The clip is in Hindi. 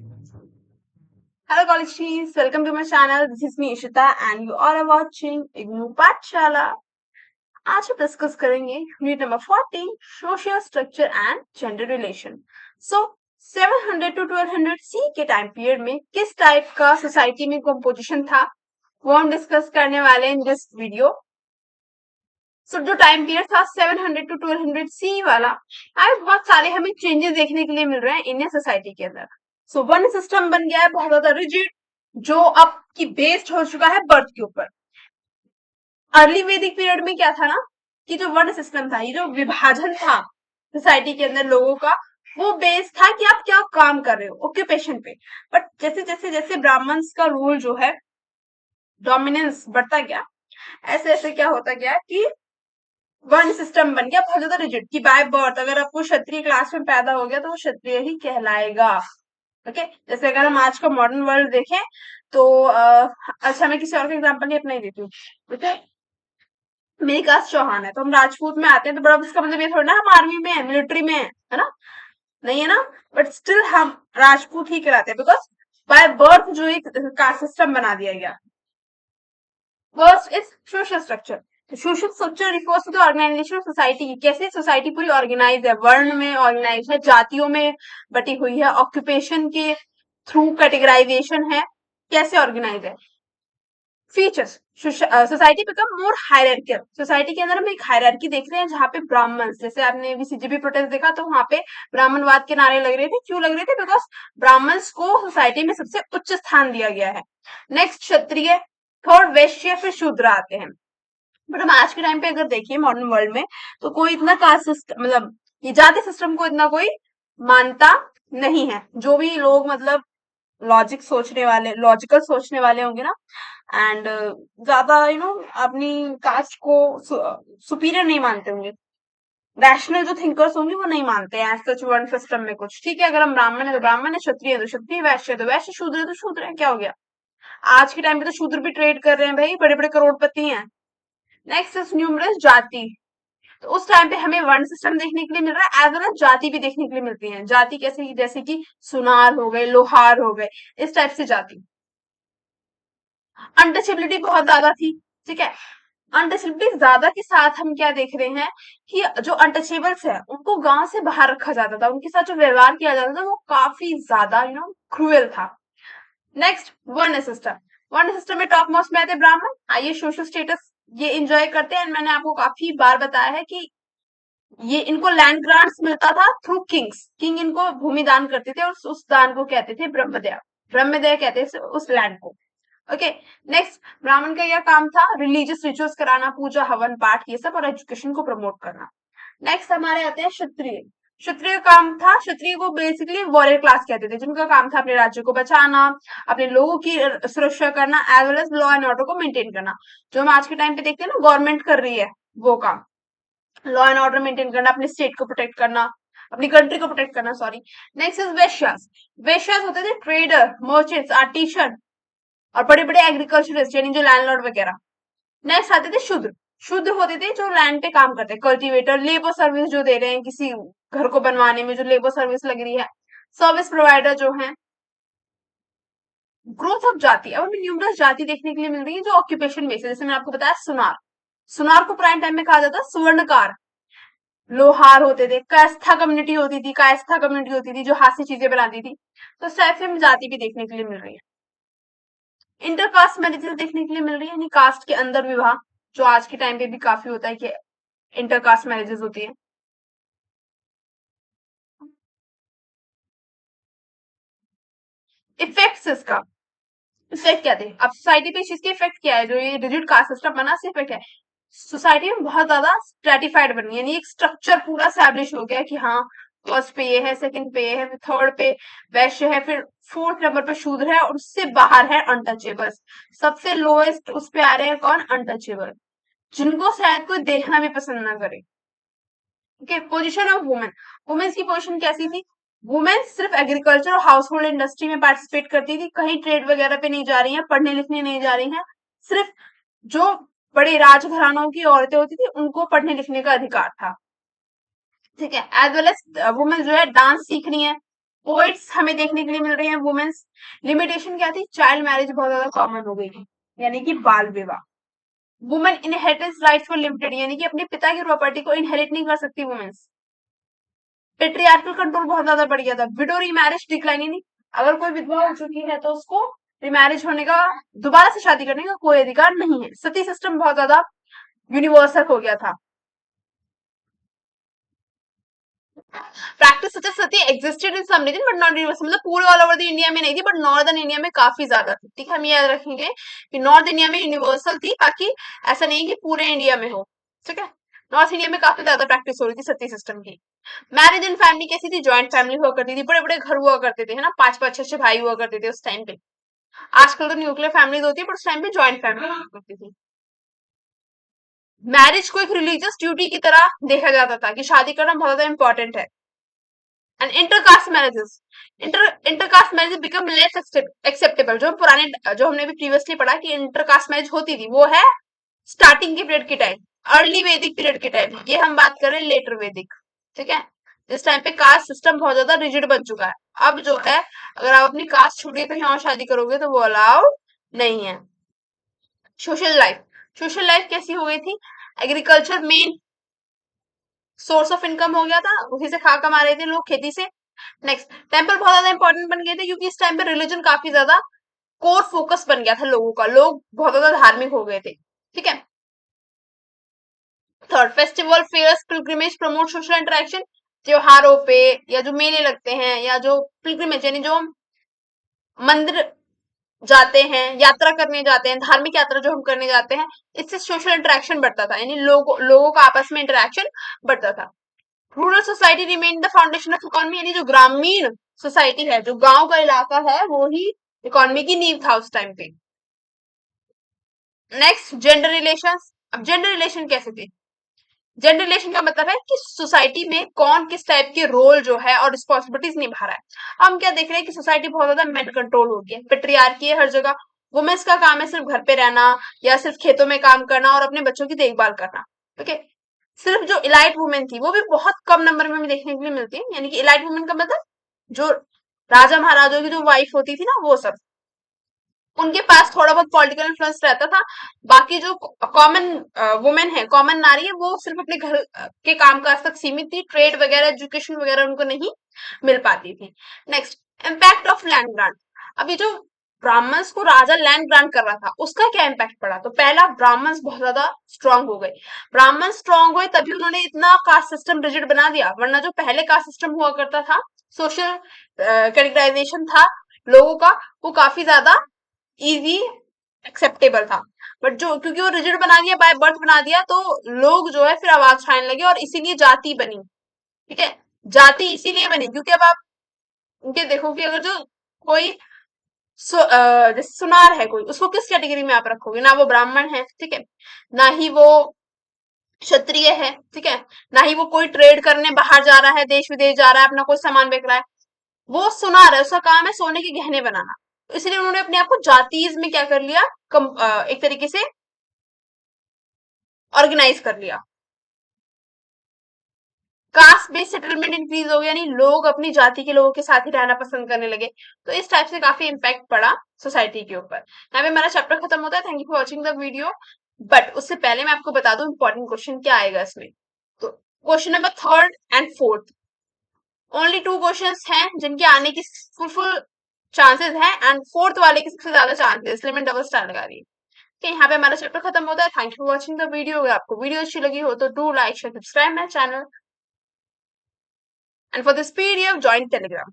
Hello college students, welcome to my channel. This is me Ishita and you all are watching Ignu Pathshala. आज हम डिस्कस करेंगे unit number 14 social structure and gender relation. So 700 to 1200 C के टाइम पीरियड में किस टाइप का सोसाइटी में कंपोजिशन था वो हम डिस्कस करने वाले हैं इन दिस वीडियो. सो जो टाइम पीरियड था 700 टू 1200 सी वाला, आज बहुत सारे हमें चेंजेस देखने के लिए मिल रहे हैं इंडियन सोसाइटी के अंदर. सो वन सिस्टम बन गया है बहुत ज्यादा रिजिड, जो अब की बेस्ड हो चुका है बर्थ के ऊपर. अर्ली वैदिक पीरियड में क्या था ना कि जो वर्ण सिस्टम था, ये जो विभाजन था सोसाइटी के अंदर लोगों का, वो बेस था कि आप क्या काम कर रहे हो ऑक्यूपेशन पे. बट जैसे जैसे जैसे ब्राह्मण्स का रूल जो है डोमिनेंस बढ़ता गया, ऐसे ऐसे क्या होता गया कि वर्ण सिस्टम बन गया बहुत ज्यादा रिजिड कि बाय बर्थ अगर आपको क्षत्रिय क्लास में पैदा हो गया तो वो क्षत्रिय ही कहलाएगा. ओके, जैसे अगर हम आज का मॉडर्न वर्ल्ड देखें तो अच्छा मैं किसी और का एग्जांपल नहीं अपना ही देती हूँ. ठीक है, मेरी कास्ट चौहान है तो हम राजपूत में आते हैं तो बड़ा इसका मतलब ये थोड़ा ना हम आर्मी में है, मिलिट्री में है ना, नहीं है ना, बट स्टिल हम राजपूत ही कहलाते हैं बिकॉज बाय बर्थ जो एक कास्ट सिस्टम बना दिया गया. First is social structure. Social structure refers to the organisation of society. कैसे सोसाइटी पूरी ऑर्गेनाइज है, वर्ण में ऑर्गेनाइज है, जातियों में बटी हुई है, ऑक्यूपेशन के थ्रू कैटेगराइजेशन है, कैसे ऑर्गेनाइज है. Features, society become more hierarchical. Society के अंदर हम एक हायरार्की देख रहे हैं जहाँ पे ब्राह्मण, जैसे आपने अभी सीजीबी प्रोटेस्ट देखा तो वहां पे ब्राह्मणवाद के नारे लग रहे थे. क्यों लग रहे थे? बिकॉज ब्राह्मण्स को सोसाइटी में सबसे उच्च स्थान दिया गया है. नेक्स्ट क्षत्रिय, थर्ड वैश्य, फिर शूद्र आते हैं. बट हम आज के टाइम पे अगर देखिए मॉडर्न वर्ल्ड में तो कोई इतना कास्ट सिस्टम मतलब ये जाति सिस्टम को इतना कोई मानता नहीं है. जो भी लोग मतलब लॉजिकल सोचने वाले होंगे ना, एंड ज्यादा अपनी कास्ट को सुपीरियर नहीं मानते होंगे, रैशनल जो थिंकर्स होंगे वो नहीं मानते हैं सच वर्ण सिस्टम में कुछ. ठीक है, अगर हम ब्राह्मण है तो ब्राह्मण है, क्षत्रिय है तो क्षत्रिय, वैश्य है तो वैश्य, शूद्र है तो शूद्र है. क्या हो गया? आज के टाइम पे तो शूद्र भी ट्रेड कर रहे हैं भाई, बड़े बड़े करोड़पति हैं. नेक्स्ट इज न्यूमरस, जाति. तो उस टाइम पे हमें वर्ण सिस्टम देखने के लिए मिल रहा है, एज वेल एज जाति भी देखने के लिए मिलती है. जाति कैसे? जैसे कि सुनार हो गए, लोहार हो गए, इस टाइप से जाति. अनटचेबिलिटी बहुत ज्यादा थी. ठीक है, अनटचेबिलिटी ज्यादा के साथ हम क्या देख रहे हैं कि जो अनटचेबल्स है उनको गांव से बाहर रखा जाता था, उनके साथ जो व्यवहार किया जाता था वो काफी ज्यादा क्रूएल था. नेक्स्ट, वर्ण सिस्टम. वर्ण सिस्टम में टॉप मोस्ट में आते ब्राह्मण. आइए सोशल स्टेटस ये इंजॉय करते हैं. मैंने आपको काफी बार बताया है कि ये इनको लैंड ग्रांट्स मिलता था थ्रू किंग्स. किंग इनको भूमि दान करते थे और उस दान को कहते थे ब्रह्मदया. ब्रह्मदया कहते थे उस लैंड को. ओके, नेक्स्ट, ब्राह्मण का यह काम था रिलीजियस रिचुअल्स कराना, पूजा हवन पाठ ये सब, और एजुकेशन को प्रमोट करना. नेक्स्ट हमारे आते हैं क्षत्रिय. क्षत्रिय का काम था, क्षत्रिय को बेसिकली वॉरियर क्लास कहते थे, जिनका काम था अपने राज्य को बचाना, अपने लोगों की सुरक्षा करना, as well as law and order को मेंटेन करना. जो हम आज के टाइम पे देखते हैं ना गवर्नमेंट कर रही है वो काम, लॉ एंड ऑर्डर मेंटेन करना, अपने स्टेट को प्रोटेक्ट करना, अपनी कंट्री को प्रोटेक्ट करना. Sorry. Next is Vaishyas. Vaishyas होते थे ट्रेडर, मर्चेंट्स, आर्टिशन और बड़े बड़े एग्रीकल्चरिस्ट यानी जो लैंडलॉर्ड वगैरह. नेक्स्ट आते थे शूद्र. शूद्र होते थे जो लैंड पे काम करते हैं, कल्टीवेटर, लेबर सर्विस जो दे रहे हैं किसी घर को बनवाने में जो लेबर सर्विस लग रही है, सर्विस प्रोवाइडर जो है. ग्रोथ ऑफ जाति. अब हमें न्यूमरस जाति देखने के लिए मिल रही है जो ऑक्यूपेशन बेसिस, जैसे मैंने आपको बताया सुनार. सुनार को प्राइम टाइम में कहा जाता है स्वर्णकार. लोहार होते थे, कायस्था कम्युनिटी होती थी, कायस्था कम्युनिटी होती थी जो हाथ से चीजें बनाती थी. तो इस टाइप से हमें जाति भी देखने के लिए मिल रही है. इंटरकास्ट मैरिजेस देखने के लिए मिल रही है, यानी कास्ट के अंदर विवाह, जो आज के टाइम पे भी काफी होता है कि इंटरकास्ट मैरिजेस होती है. इफेक्ट्स इसका, इफेक्ट क्या थे? अब सोसाइटी पे इस चीज के इफेक्ट क्या है? जो ये रिजिड कास्ट सिस्टम बना, से इफेक्ट है सोसाइटी में बहुत ज्यादा स्ट्रेटिफाइड बनी है, यानी एक स्ट्रक्चर पूरा स्टैब्लिश हो गया कि हाँ फर्स्ट पे ये है, सेकंड पे ये है, थर्ड पे वैश्य है, फिर फोर्थ नंबर पे शूद्र है और उससे बाहर है अनटचेबल्स. सबसे लोएस्ट उस पे आ रहे हैं कौन? अनटचेबल, जिनको शायद कोई देखना भी पसंद ना करे. Okay, position of women. Women's की पोजीशन कैसी थी? वुमेन सिर्फ एग्रीकल्चर और हाउस होल्ड इंडस्ट्री में पार्टिसिपेट करती थी, कहीं ट्रेड वगैरह पे नहीं जा रही हैं, पढ़ने लिखने नहीं जा रही हैं. सिर्फ जो बड़े राजघरानों की औरतें होती थी उनको पढ़ने लिखने का अधिकार था. ठीक है, एज वेल एज वुमेन जो है डांस सीख रही है, पोइट्स हमें देखने के लिए मिल रहे हैं। वुमेन्स लिमिटेशन क्या थी? चाइल्ड मैरिज बहुत ज्यादा कॉमन हो गई थी, यानी कि बाल विवाह। Women inheritance rights for limited, यानी कि अपने पिता की प्रॉपर्टी को इनहेरिट नहीं कर सकती वुमेन्स। पेट्रियार्कल कंट्रोल बहुत ज्यादा बढ़ गया था। विडो रीमैरिज डिक्लाइन, यानी अगर कोई विधवा हो चुकी है तो उसको रिमैरिज होने का, दोबारा से शादी करने का कोई अधिकार नहीं है। सती सिस्टम बहुत ज्यादा यूनिवर्सल हो गया था। Practice such as sati existed in some region but not universal, मतलब पूरे ऑल ओवर द इंडिया में नहीं थी, बट नॉर्दर्न इंडिया में काफी ज्यादा थी। ठीक है, हम याद रखेंगे कि नॉर्थ इंडिया में यूनिवर्सल थी, बाकी ऐसा नहीं है कि पूरे इंडिया में हो। ठीक है, नॉर्थ इंडिया में काफी ज्यादा प्रैक्टिस हो रही थी सती सिस्टम की। मैरिज इन फैमिली कैसी थी? ज्वाइंट फैमिली हुआ करती थी, बड़े बड़े घर हुआ करते थे, है ना, पांच पांच छह छह भाई हुआ करते थे उस टाइम पे। आजकल तो न्यूक्लियर फैमिलीज होती है, पर उस टाइम पे ज्वाइंट फैमिली हुआ करती थी। मैरिज को एक रिलीजियस ड्यूटी की तरह देखा जाता था कि शादी करना बहुत ज्यादा इंपॉर्टेंट है। And intercaste marriages, intercaste marriage become less acceptable. जो पुराने, जो हमने भी प्रीवियसली पढ़ा कि इंटरकास्ट मैरिज होती थी, वो है स्टार्टिंग के पीरियड के टाइम, अर्ली वैदिक पीरियड के टाइम। ये हम बात कर रहे हैं लेटर वैदिक। ठीक है, इस टाइम पे कास्ट सिस्टम बहुत ज्यादा रिजिड बन चुका है। अब जो है, अगर आप अपनी कास्ट छोड़ के कहीं और शादी करोगे तो वो अलाउड नहीं है। सोशल लाइफ, सोशल लाइफ कैसी हो गई थी? Agriculture main source of income हो गया था, उसी से खा कमा रहे थे लोग, खेती से। नेक्स्ट, टेम्पल बहुत ज्यादा इंपॉर्टेंट बन गए थे, क्योंकि इस टाइम पे रिलीजन काफी ज्यादा कोर फोकस बन गया था लोगों का, लोग बहुत ज्यादा धार्मिक हो गए थे। ठीक है। Third, festival fairs pilgrimage promote social interaction. त्योहारों पे या जो मेले लगते हैं या जो पिलग्रिमेज, यानी जो मंदिर जाते हैं, यात्रा करने जाते हैं, धार्मिक यात्रा जो हम करने जाते हैं, इससे सोशल इंटरेक्शन बढ़ता था, यानी लोगों का आपस में इंटरेक्शन बढ़ता था। Rural society remain the foundation of economy, यानी जो ग्रामीण सोसाइटी है, जो गांव का इलाका है, वो ही इकोनॉमी की नींव था उस टाइम पे। Next, gender relations. अब जेंडर रिलेशन कैसे थे? जेंडर रिलेशन का मतलब है कि सोसाइटी में कौन किस टाइप के रोल जो है और रिस्पॉन्सिबिलिटीज निभा रहा है। हम क्या देख रहे हैं कि सोसाइटी बहुत ज्यादा मेन कंट्रोल हो गई है, पेट्रियार्की है हर जगह। वुमेन्स का काम है सिर्फ घर पे रहना या सिर्फ खेतों में काम करना और अपने बच्चों की देखभाल करना। ओके, सिर्फ जो इलाइट वुमेन थी वो भी बहुत कम नंबर में देखने के लिए मिलती है, यानी कि इलाइट वुमेन का मतलब जो राजा महाराजाओं की जो वाइफ होती थी ना, वो सब, उनके पास थोड़ा बहुत पॉलिटिकल इन्फ्लुएंस रहता था। बाकी जो कॉमन वुमेन है, कॉमन नारी है, वो सिर्फ अपने घर के काम काज तक सीमित थी, ट्रेड वगैरह एजुकेशन वगैरह उनको नहीं मिल पाती थी। Next, impact of land grant. अभी जो ब्राह्मण्स को राजा लैंड ग्रांट कर रहा था, उसका क्या इम्पैक्ट पड़ा? तो पहला, ब्राह्मण्स बहुत ज्यादा स्ट्रांग हो गए। ब्राह्मण स्ट्रांग हुए तभी उन्होंने इतना कास्ट सिस्टम रिजिड बना दिया, वरना जो पहले कास्ट सिस्टम हुआ करता था, सोशल कैटेगराइजेशन था लोगों का, वो काफी ज्यादा इजी एक्सेप्टेबल था। बट जो, क्योंकि वो रिजिड बना दिया, बाय बर्थ बना दिया, तो लोग जो है फिर आवाज उठाने लगे और इसीलिए जाति बनी। ठीक है, जाति इसीलिए बनी क्योंकि अब आप उनके देखो कि अगर जो कोई जैसे सुनार है कोई, उसको किस कैटेगरी में आप रखोगे? ना वो ब्राह्मण है, ठीक है, ना ही वो क्षत्रिय है, ठीक है, ना ही वो कोई ट्रेड करने बाहर जा रहा है, देश विदेश जा रहा है, अपना कोई सामान बेच रहा है। वो सुनार है, उसका काम है सोने के गहने बनाना। तो इसलिए उन्होंने अपने आप को जातीज में क्या कर लिया, एक तरीके से ऑर्गेनाइज कर लिया। कास्ट बेस्ड सेटलमेंट इंक्रीज हो गया, यानी लोग अपनी जाति के लोगों के साथ ही रहना पसंद करने लगे। तो इस टाइप से काफी इम्पैक्ट पड़ा सोसाइटी के ऊपर। यहाँ पे हमारा चैप्टर खत्म होता है। Thank you for watching the video. But उससे पहले मैं आपको बता दूं इंपॉर्टेंट क्वेश्चन क्या आएगा इसमें। तो question number third and fourth, only two questions हैं जिनके आने की फुल चांसेस हैं, एंड फोर्थ वाले की सबसे ज्यादा चांसेस, इसलिए मैं डबल स्टार लगा रही हूँ। Okay, यहाँ पे हमारा चैप्टर खत्म होता है। Thank you for watching the video. अगर आपको वीडियो अच्छी लगी हो तो do like share subscribe my channel, and for this PDF join Telegram.